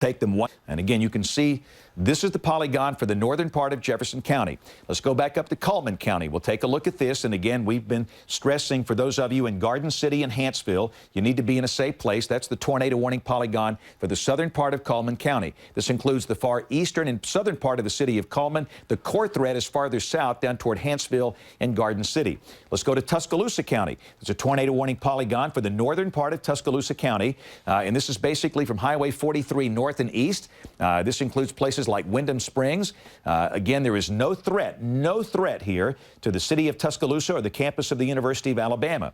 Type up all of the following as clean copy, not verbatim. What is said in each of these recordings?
take them one. And again, you can see this is the polygon for the northern part of Jefferson County. Let's go back up to Coleman County. We'll take a look at this. And again, we've been stressing for those of you in Garden City and Hanceville, you need to be in a safe place. That's the tornado warning polygon for the southern part of Coleman County. This includes the far eastern and southern part of the city of Coleman. The core threat is farther south down toward Hanceville and Garden City. Let's go to Tuscaloosa County. There's a tornado warning polygon for the northern part of Tuscaloosa County. And this is basically from Highway 43 north and east. This includes places like Wyndham Springs. Again, there is no threat here to the city of Tuscaloosa or the campus of the University of Alabama.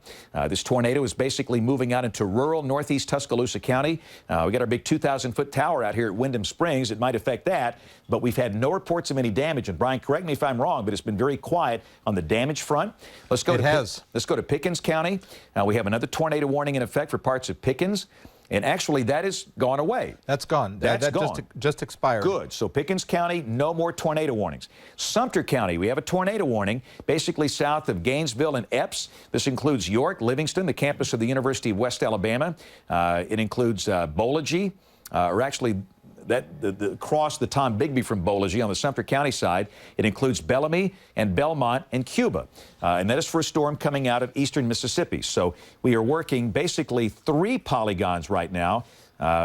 This tornado is basically moving out into rural northeast Tuscaloosa County. We got our big 2,000-foot tower out here at Wyndham Springs. It might affect that, but we've had no reports of any damage. And Brian, correct me if I'm wrong, but it's been very quiet on the damage front. Let's go to Pickens County. We have another tornado warning in effect for parts of Pickens. And actually, that has gone away. That's gone. That gone. Just expired. Good. So Pickens County, no more tornado warnings. Sumter County, we have a tornado warning, basically south of Gainesville and Epps. This includes York, Livingston, the campus of the University of West Alabama. It includes Bolagie, or actually across the Tom Bigby from Bolagie on the Sumter County side. It includes Bellamy and Belmont and Cuba. And that is for a storm coming out of eastern Mississippi. So we are working basically 3 polygons right now.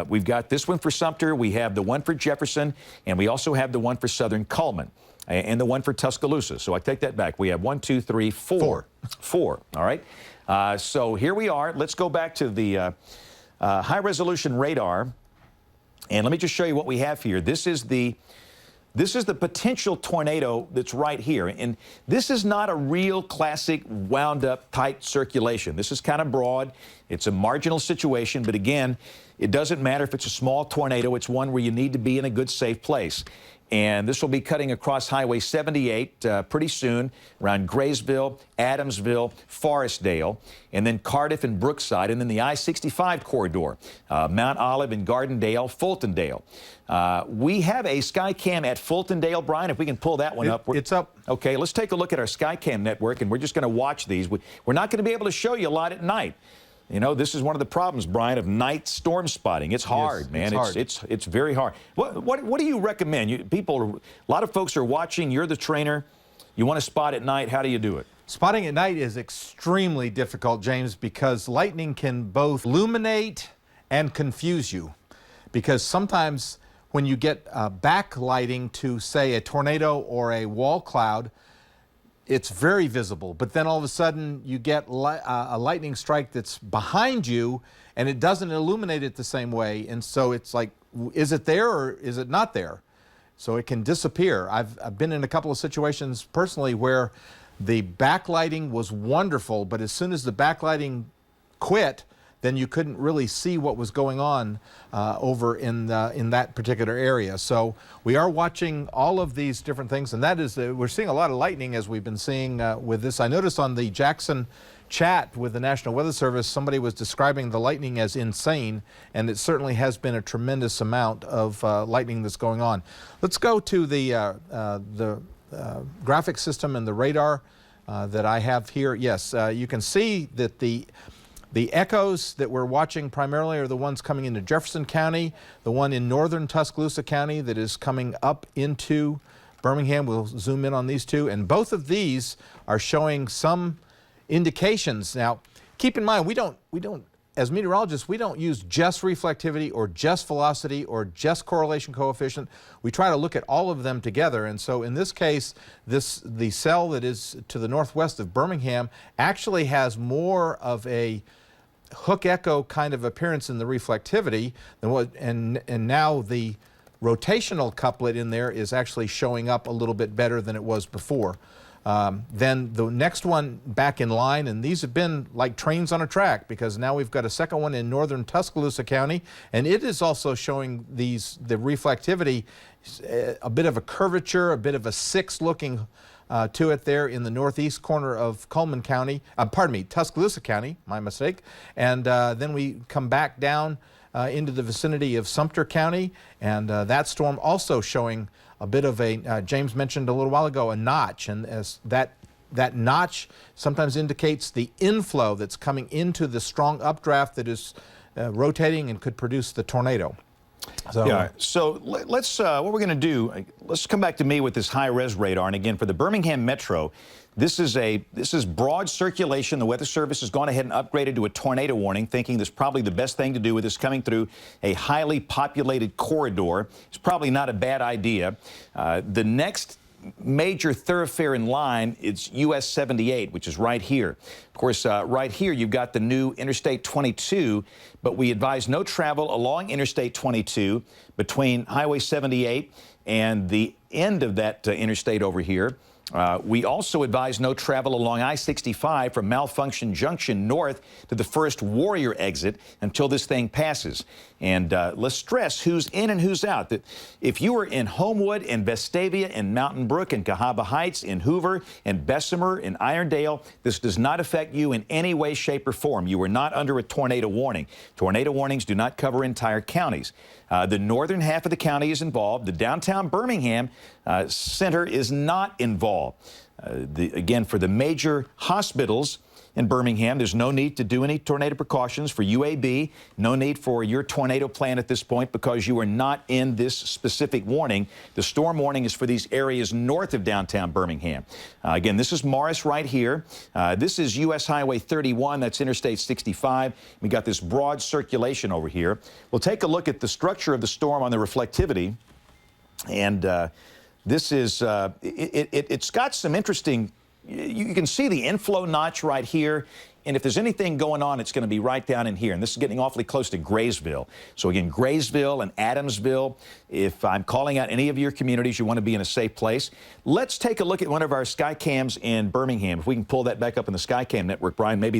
We've got this one for Sumter, we have the one for Jefferson, and we also have the one for southern Coleman and the one for Tuscaloosa. So I take that back. We have 1, 2, 3, 4. 4, all right? So here we are. Let's go back to the high-resolution radar. And let me just show you what we have here. This is the potential tornado that's right here. And this is not a real classic wound-up tight circulation. This is kind of broad. It's a marginal situation. But again, it doesn't matter if it's a small tornado. It's one where you need to be in a good, safe place. And this will be cutting across Highway 78 pretty soon, around Graysville, Adamsville, Forestdale, and then Cardiff and Brookside, and then the I-65 corridor, Mount Olive and Gardendale, Fultondale. We have a Skycam at Fultondale, Brian, if we can pull that one up. It's up. Okay, let's take a look at our Skycam network, and we're just going to watch these. We're not going to be able to show you a lot at night. You know, this is one of the problems, Brian, of night storm spotting. It's hard, man. It's very hard. What do you recommend? A lot of folks are watching. You're the trainer. You want to spot at night. How do you do it? Spotting at night is extremely difficult, James, because lightning can both illuminate and confuse you. Because sometimes when you get backlighting to, say, a tornado or a wall cloud, it's very visible, but then all of a sudden you get a lightning strike that's behind you and it doesn't illuminate it the same way. And so it's like, is it there or is it not there? So it can disappear. I've been in a couple of situations personally where the backlighting was wonderful, but as soon as the backlighting quit, then you couldn't really see what was going on over in that particular area. So we are watching all of these different things, and that is, we're seeing a lot of lightning as we've been seeing with this. I noticed on the Jackson chat with the National Weather Service, somebody was describing the lightning as insane, and it certainly has been a tremendous amount of lightning that's going on. Let's go to the graphic system and the radar that I have here. Yes, you can see that the echoes that we're watching primarily are the ones coming into Jefferson County, the one in northern Tuscaloosa County that is coming up into Birmingham. We'll zoom in on these two, and both of these are showing some indications. Now, keep in mind, we don't, as meteorologists, we don't use just reflectivity or just velocity or just correlation coefficient. We try to look at all of them together, and so in this case, the cell that is to the northwest of Birmingham actually has more of a hook echo kind of appearance in the reflectivity than what, and now the rotational couplet in there is actually showing up a little bit better than it was before. Then the next one back in line, and these have been like trains on a track because now we've got a second one in northern Tuscaloosa County, and it is also showing the reflectivity, a bit of a curvature, a bit of a 6 looking to it there in the northeast corner of Coleman County, Tuscaloosa County, my mistake. And then we come back down into the vicinity of Sumter County, and that storm also showing a bit of a, James mentioned a little while ago, a notch, and as that notch sometimes indicates the inflow that's coming into the strong updraft that is rotating and could produce the tornado. So, Yeah. So let's what we're going to do. Let's come back to me with this high-res radar. And again, for the Birmingham Metro, this is broad circulation. The Weather Service has gone ahead and upgraded to a tornado warning, thinking this probably the best thing to do with this coming through a highly populated corridor. It's probably not a bad idea. The next major thoroughfare in line is US 78, which is right here. Of course, right here you've got the new Interstate 22, but we advise no travel along Interstate 22 between Highway 78 and the end of that interstate over here. We also advise no travel along I-65 from Malfunction Junction north to the first Warrior exit until this thing passes. And let's stress who's in and who's out. That if you are in Homewood and Vestavia and Mountain Brook and Cahaba Heights, in Hoover and Bessemer and Irondale, this does not affect you in any way, shape, or form. You are not under a tornado warning. Tornado warnings do not cover entire counties. The northern half of the county is involved. The downtown Birmingham center is not involved. Again, for the major hospitals in Birmingham, there's no need to do any tornado precautions. For UAB, no need for your tornado plan at this point because you are not in this specific warning. The storm warning is for these areas north of downtown Birmingham. Again, this is Morris right here. This is US Highway 31. That's Interstate 65. We got this broad circulation over here. We'll take a look at the structure of the storm on the reflectivity. And this is, it's got some interesting, you can see the inflow notch right here. And if there's anything going on, it's going to be right down in here. And this is getting awfully close to Graysville. So again, Graysville and Adamsville, if I'm calling out any of your communities, you want to be in a safe place. Let's take a look at one of our sky cams in Birmingham. If we can pull that back up in the Skycam network, Brian, maybe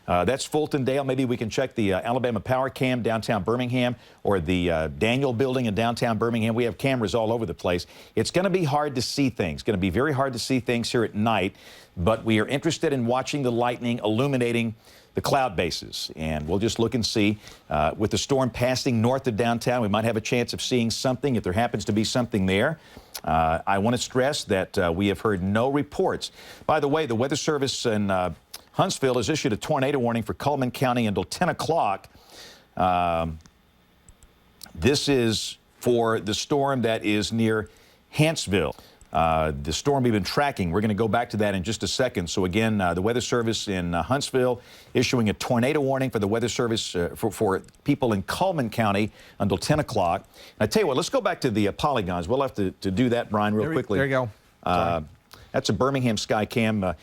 that's Fultondale. Maybe we can check the Alabama Power Cam downtown Birmingham or the Daniel Building in downtown Birmingham. We have cameras all over the place. It's going to be hard to see things. It's going to be very hard to see things here at night. But we are interested in watching the lightning illuminating the cloud bases. And we'll just look and see. With the storm passing north of downtown, we might have a chance of seeing something if there happens to be something there. I want to stress that we have heard no reports. By the way, the Weather Service in Huntsville has issued a tornado warning for Coleman County until 10 o'clock. This is for the storm that is near Hanceville. The storm we've been tracking, we're going to go back to that in just a second. So again, the Weather Service in Huntsville issuing a tornado warning for the Weather Service for people in Coleman County until 10 o'clock. And I tell you what, let's go back to the polygons. We'll have to do that, Brian, real quickly. There you go. That's a Birmingham Skycam.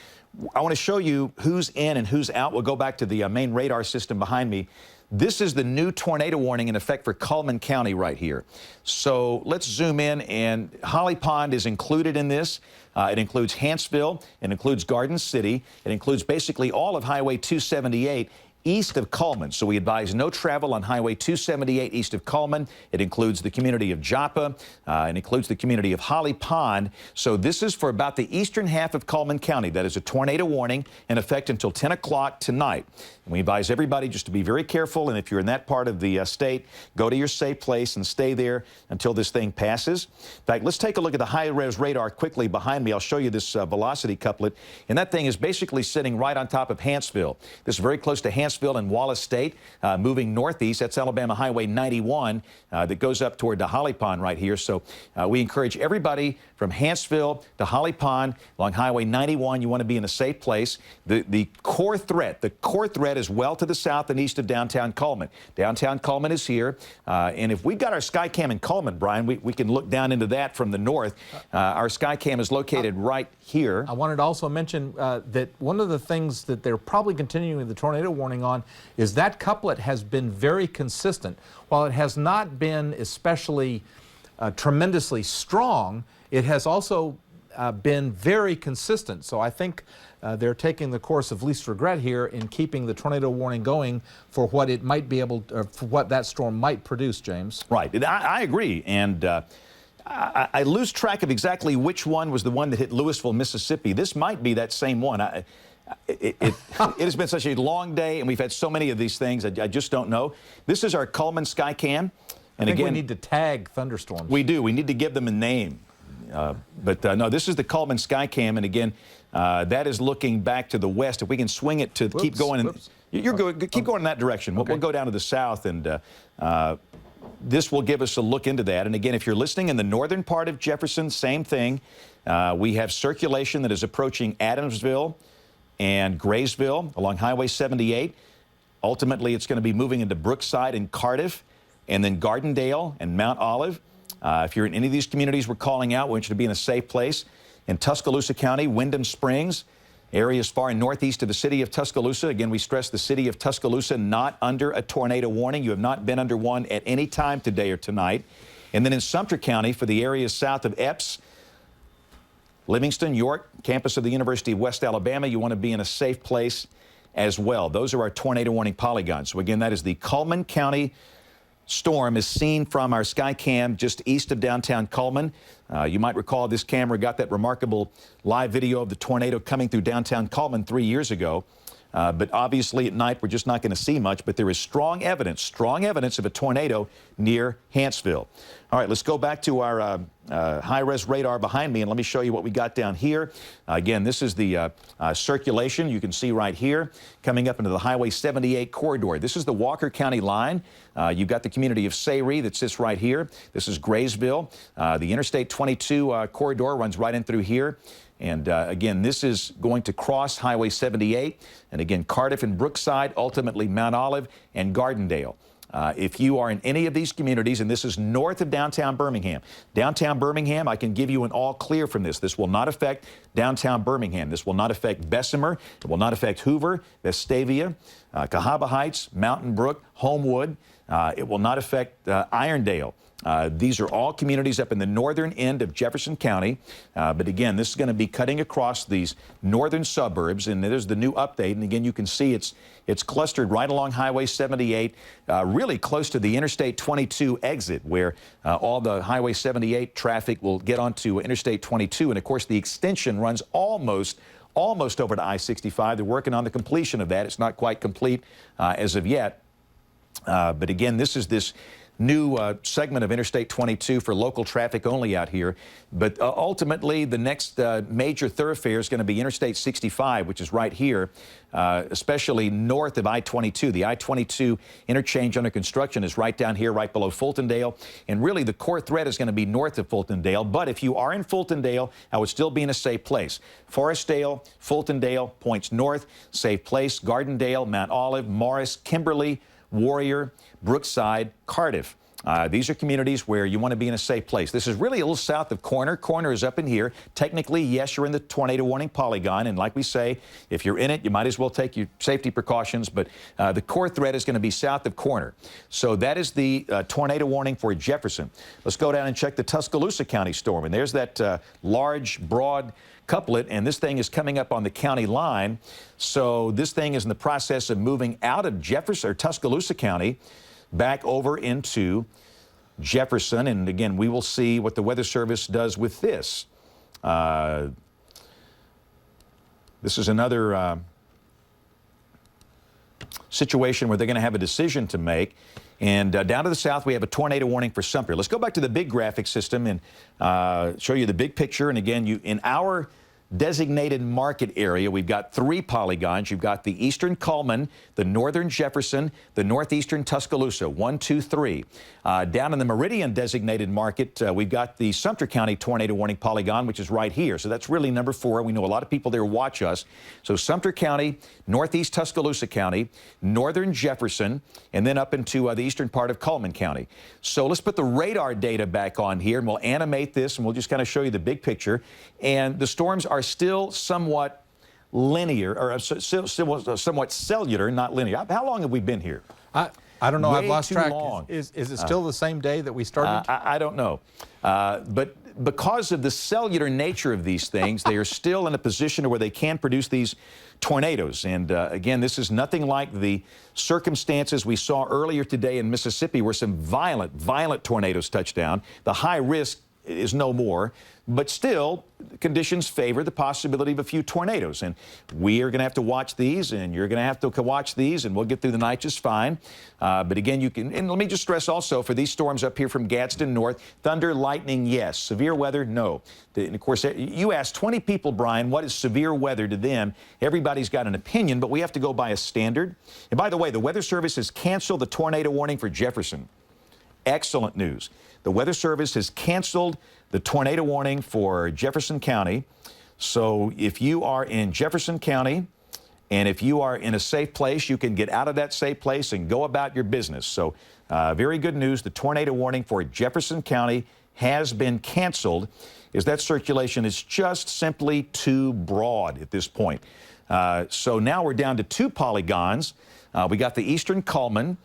I want to show you who's in and who's out. We'll go back to the main radar system behind me. This is the new tornado warning in effect for Coleman County right here. So let's zoom in, and Holly Pond is included in this. It includes Hanceville. It includes Garden City. It includes basically all of Highway 278 east of Coleman. So we advise no travel on Highway 278 east of Coleman. It includes the community of Joppa. It includes the community of Holly Pond. So this is for about the eastern half of Coleman County. That is a tornado warning in effect until 10 o'clock tonight. And we advise everybody just to be very careful. And if you're in that part of the state, go to your safe place and stay there until this thing passes. In fact, let's take a look at the high-res radar quickly behind me. I'll show you this velocity couplet. And that thing is basically sitting right on top of Hanceville. This is very close to Hanceville and Wallace State, moving northeast. That's Alabama Highway 91 that goes up toward the Holly Pond right here. So we encourage everybody from Hanceville to Holly Pond along Highway 91. You want to be in a safe place. The core threat is well to the south and east of downtown Coleman. Downtown Coleman is here. And if we've got our Skycam in Coleman, Brian, we can look down into that from the north. Our Skycam is located right here. I wanted to also mention that one of the things that they're probably continuing the tornado warning on is that couplet has been very consistent. While it has not been especially tremendously strong, it has also been very consistent. So I think they're taking the course of least regret here in keeping the tornado warning going for what it might be able to, for what that storm might produce, James. Right. I agree. And I lose track of exactly which one was the one that hit Louisville, Mississippi. This might be that same one. It has been such a long day, and we've had so many of these things, I just don't know. This is our Coleman Skycam. And I think again, we need to tag thunderstorms. We do. We need to give them a name. But no, this is the Coleman Skycam, and again, that is looking back to the west. If we can swing it to keep going, you're good. Keep going in that direction. Okay. We'll go down to the south, and this will give us a look into that. And again, if you're listening in the northern part of Jefferson, same thing. We have circulation that is approaching Adamsville and Graysville along Highway 78. Ultimately, it's going to be moving into Brookside and Cardiff, and then Gardendale and Mount Olive. If you're in any of these communities we're calling out, we want you to be in a safe place. In Tuscaloosa County, Wyndham Springs, areas far northeast of the city of Tuscaloosa. Again, we stress the city of Tuscaloosa not under a tornado warning. You have not been under one at any time today or tonight. And then in Sumter County, for the areas south of Epps, Livingston, York, campus of the University of West Alabama, you want to be in a safe place as well. Those are our tornado warning polygons. So again, that is the Coleman County storm is seen from our sky cam just east of downtown Coleman. You might recall this camera got that remarkable live video of the tornado coming through downtown Coleman 3 years ago. But obviously at night we're just not going to see much, but there is strong evidence of a tornado near Hanceville. All right, let's go back to our high-res radar behind me, and let me show you what we got down here. Again, this is the circulation you can see right here coming up into the Highway 78 corridor. This is the Walker County line. You've got the community of Sayre that sits right here. This is Graysville. The Interstate 22 corridor runs right in through here. And again, this is going to cross Highway 78. And again, Cardiff and Brookside, ultimately Mount Olive and Gardendale. If you are in any of these communities, and this is north of downtown Birmingham. Downtown Birmingham, I can give you an all clear from this. This will not affect downtown Birmingham. This will not affect Bessemer. It will not affect Hoover, Vestavia, Cahaba Heights, Mountain Brook, Homewood. It will not affect Irondale. These are all communities up in the northern end of Jefferson County. But again, this is going to be cutting across these northern suburbs, and there's the new update. And again, you can see it's clustered right along Highway 78, really close to the Interstate 22 exit, where all the Highway 78 traffic will get onto Interstate 22. And of course, the extension runs almost over to I-65. They're working on the completion of that. It's not quite complete as of yet. But again, this is this new segment of Interstate 22 for local traffic only out here. But ultimately, the next major thoroughfare is going to be Interstate 65, which is right here, especially north of I-22. The I-22 interchange under construction is right down here, right below Fultondale. And really, the core threat is going to be north of Fultondale. But if you are in Fultondale, I would still be in a safe place. Forestdale, Fultondale, points north, safe place. Gardendale, Mount Olive, Morris, Kimberly, Warrior, Brookside, Cardiff. These are communities where you want to be in a safe place. This is really a little south of Corner. Corner is up in here. Technically, yes, you're in the tornado warning polygon. And like we say, if you're in it, you might as well take your safety precautions. But the core threat is going to be south of Corner. So that is the tornado warning for Jefferson. Let's go down and check the Tuscaloosa County storm. And there's that large, broad couplet, and this thing is coming up on the county line. So this thing is in the process of moving out of Jefferson or Tuscaloosa County back over into Jefferson. And again, we will see what the Weather Service does with this. This is another situation where they're going to have a decision to make. And down to the south, we have a tornado warning for Sumter. Let's go back to the big graphic system and show you the big picture. And again, in our designated market area, we've got 3 polygons. You've got the eastern Coleman, the northern Jefferson, the northeastern Tuscaloosa, 1, 2, 3. Down in the Meridian designated market, we've got the Sumter County tornado warning polygon, which is right here. So that's really number 4. We know a lot of people there watch us. So Sumter County, northeast Tuscaloosa County, northern Jefferson, and then up into the eastern part of Coleman County. So let's put the radar data back on here, and we'll animate this, and we'll just kind of show you the big picture. And the storms are still somewhat linear, or somewhat cellular, not linear. How long have we been here? I don't know. I've lost track. Long. Is it still the same day that we started? I don't know. But because of the cellular nature of these things, they are still in a position where they can produce these tornadoes. And again, this is nothing like the circumstances we saw earlier today in Mississippi, where some violent tornadoes touched down. The high risk is no more, but still conditions favor the possibility of a few tornadoes. And we are going to have to watch these, and you're going to have to watch these, and we'll get through the night just fine. But again, you can, and let me just stress also, for these storms up here from Gadsden north, thunder, lightning, yes. Severe weather, no. And of course, you asked 20 people, Brian, what is severe weather to them? Everybody's got an opinion, but we have to go by a standard. And by the way, the Weather Service has canceled the tornado warning for Jefferson. excellent news. The Weather Service has canceled the tornado warning for Jefferson County. So if you are in Jefferson County and if you are in a safe place, you can get out of that safe place and go about your business. So very good news. The tornado warning for Jefferson County has been canceled, as that circulation is just simply too broad at this point. So now we're down to 2 polygons. We got the eastern Coleman.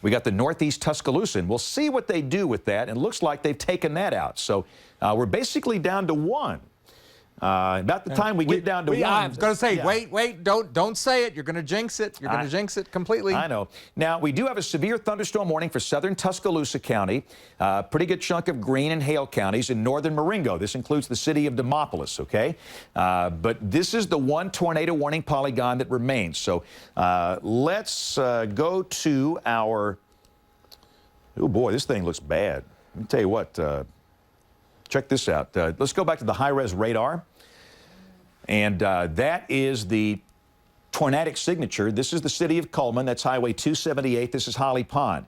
We got the northeast Tuscaloosa, and we'll see what they do with that. And it looks like they've taken that out. So we're basically down to 1. About the time we get down to 1. I was going to say, wait, don't say it. You're going to jinx it. You're going to jinx it completely. I know. Now, we do have a severe thunderstorm warning for southern Tuscaloosa County, pretty good chunk of Greene and Hale counties in northern Marengo. This includes the city of Demopolis, okay? But this is the one tornado warning polygon that remains. So let's go to our, oh boy, this thing looks bad. Let me tell you what, check this out. Let's go back to the high-res radar. And that is the tornadic signature. This is the city of Coleman. That's Highway 278. This is Holly Pond.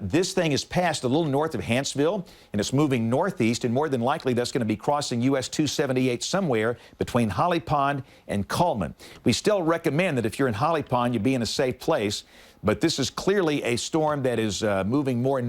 This thing is passed a little north of Hanceville, and it's moving northeast, and more than likely that's going to be crossing US 278 somewhere between Holly Pond and Coleman. We still recommend that if you're in Holly Pond, you be in a safe place, but this is clearly a storm that is moving more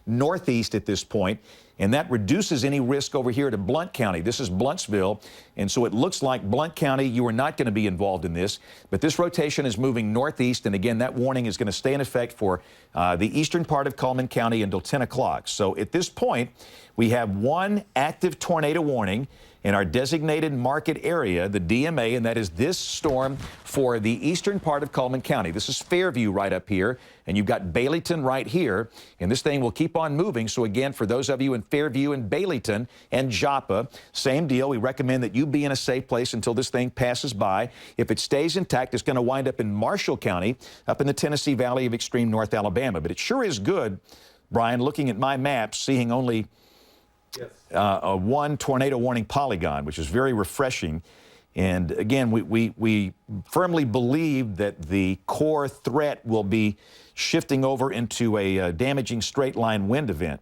northeast at this point, and that reduces any risk over here to Blount County. This is Blountsville, and so it looks like Blount County, you are not going to be involved in this, but this rotation is moving northeast, and again, that warning is going to stay in effect for the eastern part of Coleman County until 10 o'clock. So at this point, we have 1 active tornado warning in our designated market area, the DMA, and that is this storm for the eastern part of Coleman County. This is Fairview right up here, and you've got Baileyton right here, and this thing will keep on moving. So again, for those of you in Fairview and Baileyton and Joppa, same deal. We recommend that you be in a safe place until this thing passes by. If it stays intact, it's going to wind up in Marshall County, up in the Tennessee Valley of extreme North Alabama. But it sure is good, Brian, looking at my map, seeing only a 1 tornado warning polygon, which is very refreshing. And again, we firmly believe that the core threat will be shifting over into a damaging straight line wind event.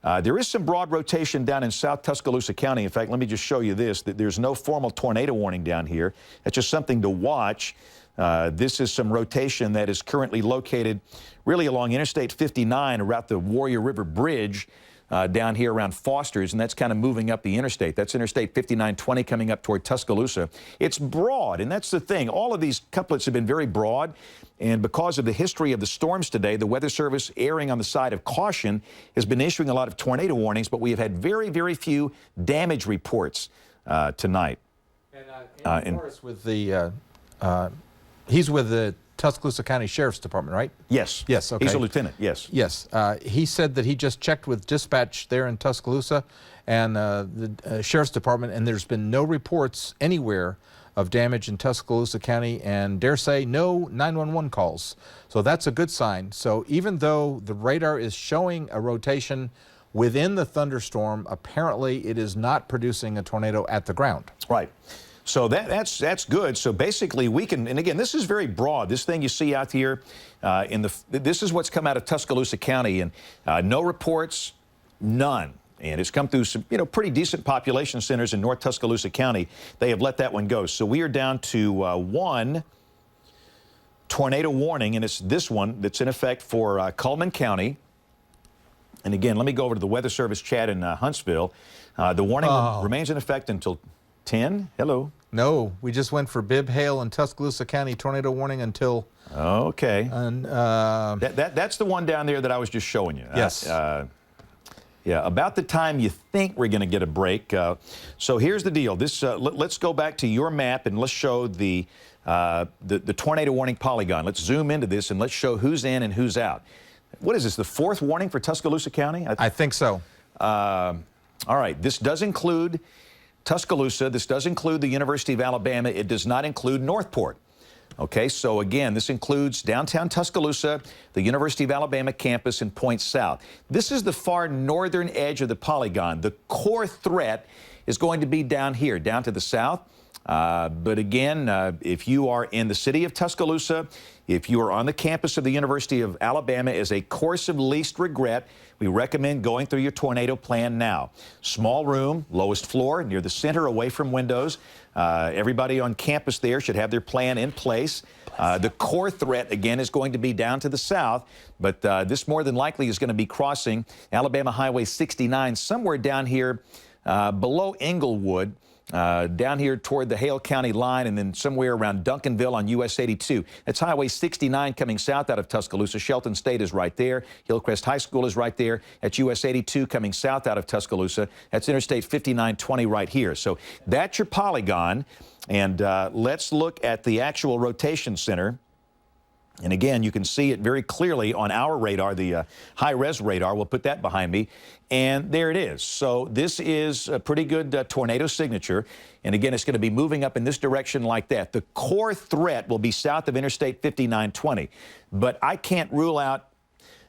There is some broad rotation down in South Tuscaloosa County. In fact, let me just show you this, that there's no formal tornado warning down here. That's just something to watch. This is some rotation that is currently located really along Interstate 59 around the Warrior River Bridge, down here around Foster's, and that's kind of moving up the interstate. That's Interstate 5920 coming up toward Tuscaloosa. It's broad, and that's the thing. All of these couplets have been very broad, and because of the history of the storms today, the Weather Service, erring on the side of caution, has been issuing a lot of tornado warnings, but we have had very, very few damage reports tonight. And Morris with the, he's with the Tuscaloosa County Sheriff's Department, right? Yes. Yes, okay. He's a lieutenant, yes. Yes. He said that he just checked with dispatch there in Tuscaloosa and the Sheriff's Department, and there's been no reports anywhere of damage in Tuscaloosa County, and dare say no 911 calls. So that's a good sign. So even though the radar is showing a rotation within the thunderstorm, apparently it is not producing a tornado at the ground. Right. So that's good. So basically we can, and again, this is very broad. This thing you see out here, this is what's come out of Tuscaloosa County, and no reports, none. And it's come through some, pretty decent population centers in North Tuscaloosa County. They have let that one go. So we are down to 1 tornado warning, and it's this one that's in effect for Coleman County. And again, let me go over to the Weather Service chat in Huntsville. The warning remains in effect until 10. Hello. No, we just went for Bibb, Hale, and Tuscaloosa County tornado warning until. Okay. And that's the one down there that I was just showing you. Yes. Yeah, about the time you think we're going to get a break. So here's the deal. This let's go back to your map and let's show the tornado warning polygon. Let's zoom into this and let's show who's in and who's out. What is this? The 4th warning for Tuscaloosa County? I think so. All right. This does include Tuscaloosa. This does include the University of Alabama. It does not include Northport. Okay, so again, this includes downtown Tuscaloosa, the University of Alabama campus, and Point South. This is the far northern edge of the polygon. The core threat is going to be down here, down to the south. But again, if you are in the city of Tuscaloosa, if you are on the campus of the University of Alabama as a course of least regret, we recommend going through your tornado plan now. Small room, lowest floor, near the center, away from windows. Everybody on campus there should have their plan in place. The core threat, again, is going to be down to the south, but this more than likely is going to be crossing Alabama Highway 69 somewhere down here below Englewood, down here toward the Hale County line, and then somewhere around Duncanville on US 82. That's Highway 69 coming south out of Tuscaloosa. Shelton State is right there. Hillcrest High School is right there. That's US 82 coming south out of Tuscaloosa. That's Interstate 5920 right here. So that's your polygon. And let's look at the actual rotation center. And again, you can see it very clearly on our radar, the high-res radar. We'll put that behind me. And there it is. So this is a pretty good tornado signature. And again, it's going to be moving up in this direction like that. The core threat will be south of Interstate 5920. But I can't rule out,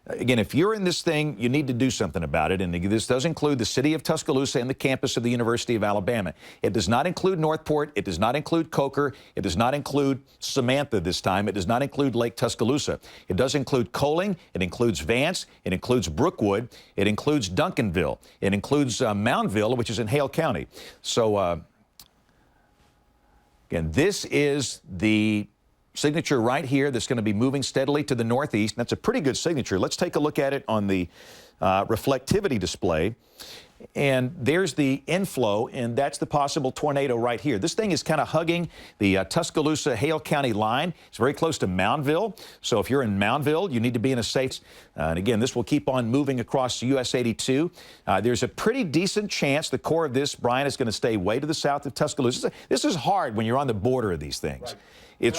again, if you're in this thing, you need to do something about it. And this does include the city of Tuscaloosa and the campus of the University of Alabama. It does not include Northport. It does not include Coker. It does not include Samantha this time. It does not include Lake Tuscaloosa. It does include Coleman. It includes Vance. It includes Brookwood. It includes Duncanville. It includes Moundville, which is in Hale County. So, again, this is the signature right here that's going to be moving steadily to the northeast. That's a pretty good signature. Let's take a look at it on the reflectivity display. And there's the inflow, and that's the possible tornado right here. This thing is kind of hugging the Tuscaloosa-Hale County line. It's very close to Moundville. So if you're in Moundville, you need to be in a safe. And again, this will keep on moving across US 82. There's a pretty decent chance the core of this, Brian, is going to stay way to the south of Tuscaloosa. This is hard when you're on the border of these things. Right.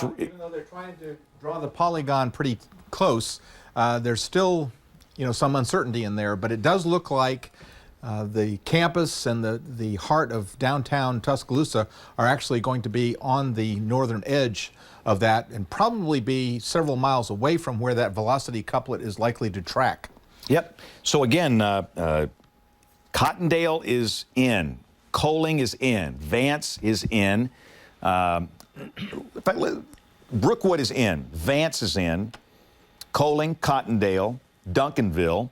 Well, even though they're trying to draw the polygon pretty close, there's still, some uncertainty in there. But it does look like the campus and the heart of downtown Tuscaloosa are actually going to be on the northern edge of that and probably be several miles away from where that velocity couplet is likely to track. Yep. So again, Cottondale is in. Coling is in. Vance is in. Brookwood is in. Vance is in. Coling, Cottondale, Duncanville.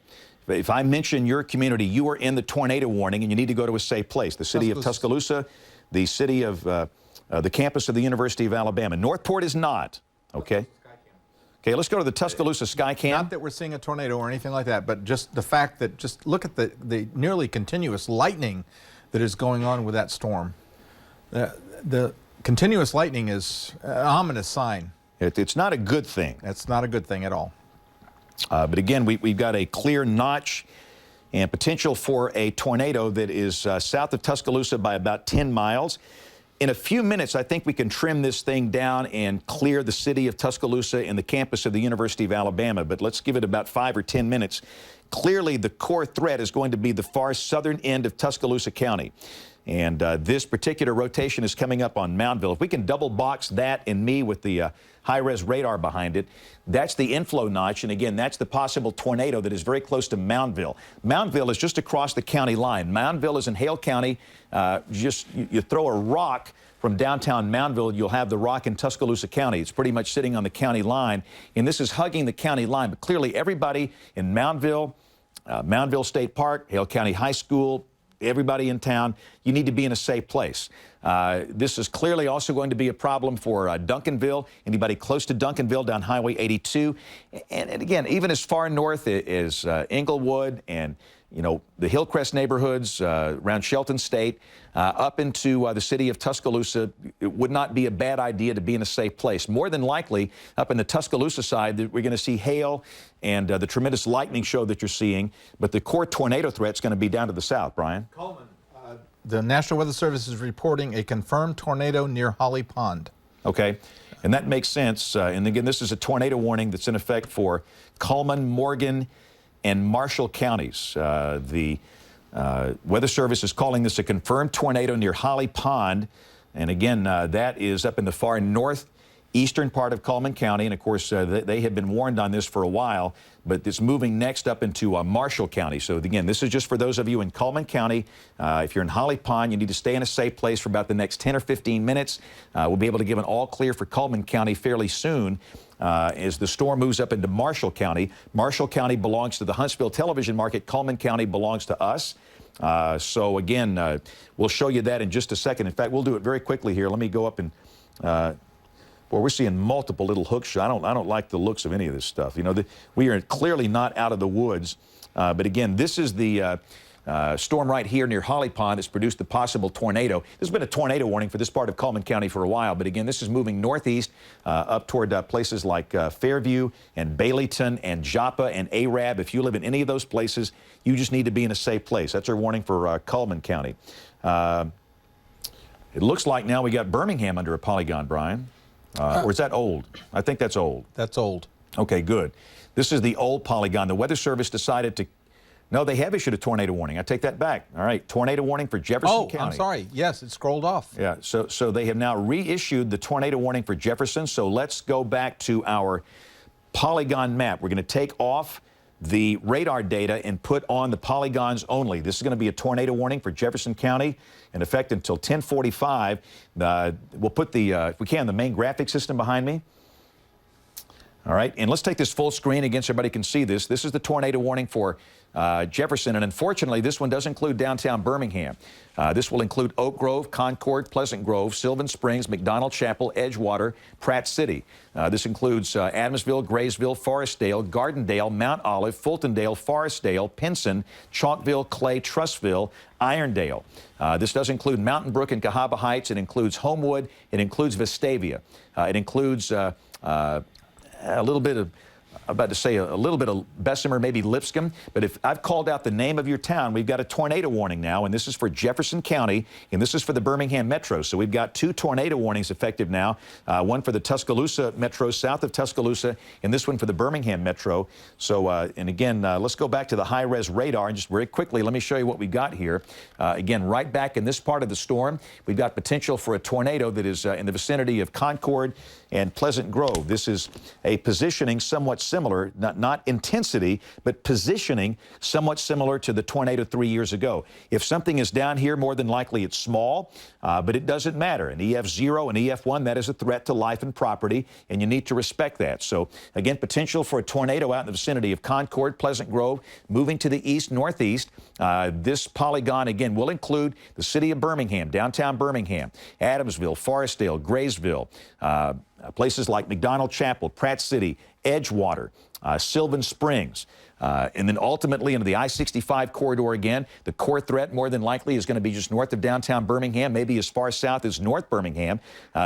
If I mention your community, you are in the tornado warning, and you need to go to a safe place. The city of Tuscaloosa, the city of the campus of the University of Alabama. Northport is not. Okay. Okay, let's go to the Tuscaloosa Skycam. Not that we're seeing a tornado or anything like that, but just the fact that just look at the nearly continuous lightning that is going on with that storm. The continuous lightning is an ominous sign. It's not a good thing. It's not a good thing at all. But again, we've got a clear notch and potential for a tornado that is south of Tuscaloosa by about 10 miles. In a few minutes, I think we can trim this thing down and clear the city of Tuscaloosa and the campus of the University of Alabama. But let's give it about 5 or 10 minutes. Clearly, the core threat is going to be the far southern end of Tuscaloosa County. And this particular rotation is coming up on Moundville. If we can double box that and me with the high-res radar behind it, that's the inflow notch. And again, that's the possible tornado that is very close to Moundville. Moundville is just across the county line. Moundville is in Hale County. You throw a rock from downtown Moundville, you'll have the rock in Tuscaloosa County. It's pretty much sitting on the county line. And this is hugging the county line. But clearly, everybody in Moundville, Moundville State Park, Hale County High School, everybody in town, you need to be in a safe place. This is clearly also going to be a problem for Duncanville, anybody close to Duncanville down Highway 82. And again, even as far north as Englewood and, the Hillcrest neighborhoods around Shelton State, up into the city of Tuscaloosa, it would not be a bad idea to be in a safe place. More than likely, up in the Tuscaloosa side, we're going to see hail and the tremendous lightning show that you're seeing, but the core tornado threat is going to be down to the south, Brian. Coleman, the National Weather Service is reporting a confirmed tornado near Holly Pond. Okay, and that makes sense. And again, this is a tornado warning that's in effect for Coleman, Morgan, and Marshall counties. The Weather Service is calling this a confirmed tornado near Holly Pond. And again, that is up in the far northeast eastern part of Coleman County, and of course they have been warned on this for a while, but it's moving next up into Marshall County. So again, this is just for those of you in Coleman County. If you're in Holly Pond, you need to stay in a safe place for about the next 10 or 15 minutes. We'll be able to give an all clear for Coleman County fairly soon as the storm moves up into Marshall County. Marshall County belongs to the Huntsville television market. Coleman County belongs to us. So again, we'll show you that in just a second. In fact, we'll do it very quickly here. Let me go up and well, we're seeing multiple little hooks. I don't like the looks of any of this stuff. You know, we are clearly not out of the woods. But again, this is the storm right here near Holly Pond that's produced the possible tornado. There's been a tornado warning for this part of Coleman County for a while. But again, this is moving northeast up toward places like Fairview and Baileyton and Joppa and Arab. If you live in any of those places, you just need to be in a safe place. That's our warning for Coleman County. It looks like now we got Birmingham under a polygon, Brian. Or is that old? I think that's old. That's old. Okay, good. This is the old polygon. The Weather Service decided to... No, they have issued a tornado warning. I take that back. All right, tornado warning for Jefferson County. Oh, I'm sorry. Yes, it scrolled off. Yeah, so they have now reissued the tornado warning for Jefferson. So let's go back to our polygon map. We're going to take off the radar data and put on the polygons only. This is going to be a tornado warning for Jefferson County in effect until 10:45. We'll put the, if we can, the main graphic system behind me. All right, and let's take this full screen again so everybody can see this. This is the tornado warning for Jefferson, and unfortunately, this one does include downtown Birmingham. This will include Oak Grove, Concord, Pleasant Grove, Sylvan Springs, McDonald Chapel, Edgewater, Pratt City. This includes Adamsville, Graysville, Forestdale, Gardendale, Mount Olive, Fultondale, Forestdale, Pinson, Chalkville, Clay, Trussville, Irondale. This does include Mountain Brook and Cahaba Heights. It includes Homewood. It includes Vestavia. It includes a little bit of, I'm about to say a little bit of Bessemer, maybe Lipscomb. But if I've called out the name of your town, we've got a tornado warning now, and this is for Jefferson County, and this is for the Birmingham Metro. So we've got two tornado warnings effective now, one for the Tuscaloosa Metro south of Tuscaloosa, and this one for the Birmingham Metro. So, and again, let's go back to the high-res radar, and just very quickly, let me show you what we've got here. Again, right back in this part of the storm, we've got potential for a tornado that is in the vicinity of Concord and Pleasant Grove. This is a positioning somewhat similar, not intensity, but positioning somewhat similar to the tornado 3 years ago. If something is down here, more than likely it's small, but it doesn't matter. An EF0 and EF1, that is a threat to life and property, and you need to respect that. So again, potential for a tornado out in the vicinity of Concord, Pleasant Grove, moving to the east-northeast. This polygon, again, will include the city of Birmingham, downtown Birmingham, Adamsville, Forestdale, Graysville, places like McDonald Chapel, Pratt City, Edgewater, Sylvan Springs, and then ultimately into the I-65 corridor again. The core threat more than likely is going to be just north of downtown Birmingham, maybe as far south as North Birmingham,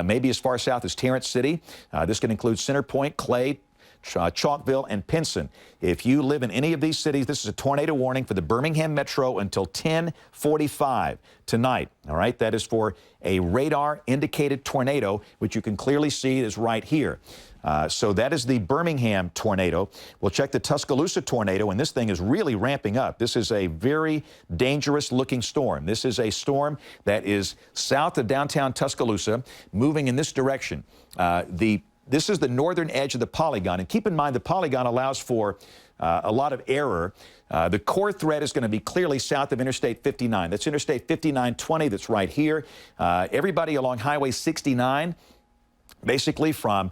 maybe as far south as Tarrant City. This can include Center Point, Clay, Chalkville, and Pinson. If you live in any of these cities, this is a tornado warning for the Birmingham Metro until 10:45 tonight. All right, that is for a radar-indicated tornado, which you can clearly see is right here. So that is the Birmingham tornado. We'll check the Tuscaloosa tornado, and this thing is really ramping up. This is a very dangerous-looking storm. This is a storm that is south of downtown Tuscaloosa, moving in this direction. This is the northern edge of the polygon, and keep in mind the polygon allows for a lot of error. The core threat is going to be clearly south of Interstate 59. That's Interstate 5920 that's right here. Everybody along Highway 69, basically from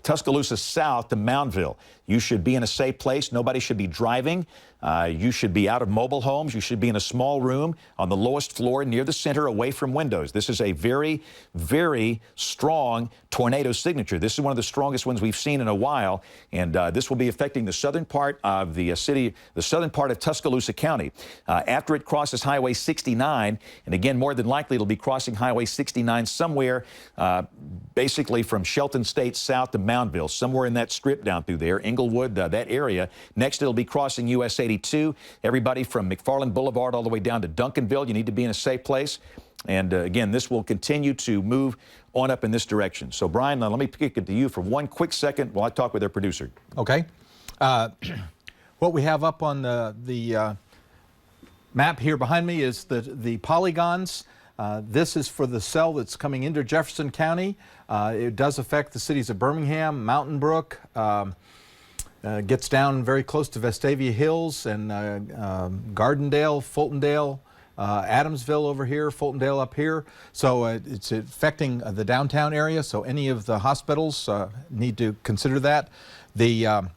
Tuscaloosa south to Moundville. You should be in a safe place. Nobody should be driving. You should be out of mobile homes. You should be in a small room on the lowest floor near the center, away from windows. This is a very, very strong tornado signature. This is one of the strongest ones we've seen in a while, and this will be affecting the southern part of the city, the southern part of Tuscaloosa County. After it crosses Highway 69, and again, more than likely it'll be crossing Highway 69 somewhere, basically from Shelton State south to Moundville, somewhere in that strip down through there, Inglewood, that area. Next, it'll be crossing US 82. Everybody from McFarland Boulevard all the way down to Duncanville, you need to be in a safe place. And again, this will continue to move on up in this direction. So, Brian, let me kick it to you for one quick second while I talk with our producer. Okay. What we have up on the map here behind me is the polygons. This is for the cell that's coming into Jefferson County. It does affect the cities of Birmingham, Mountain Brook, gets down very close to Vestavia Hills and Gardendale, Fultondale, Adamsville over here, Fultondale up here. So it's affecting the downtown area, so any of the hospitals need to consider that. The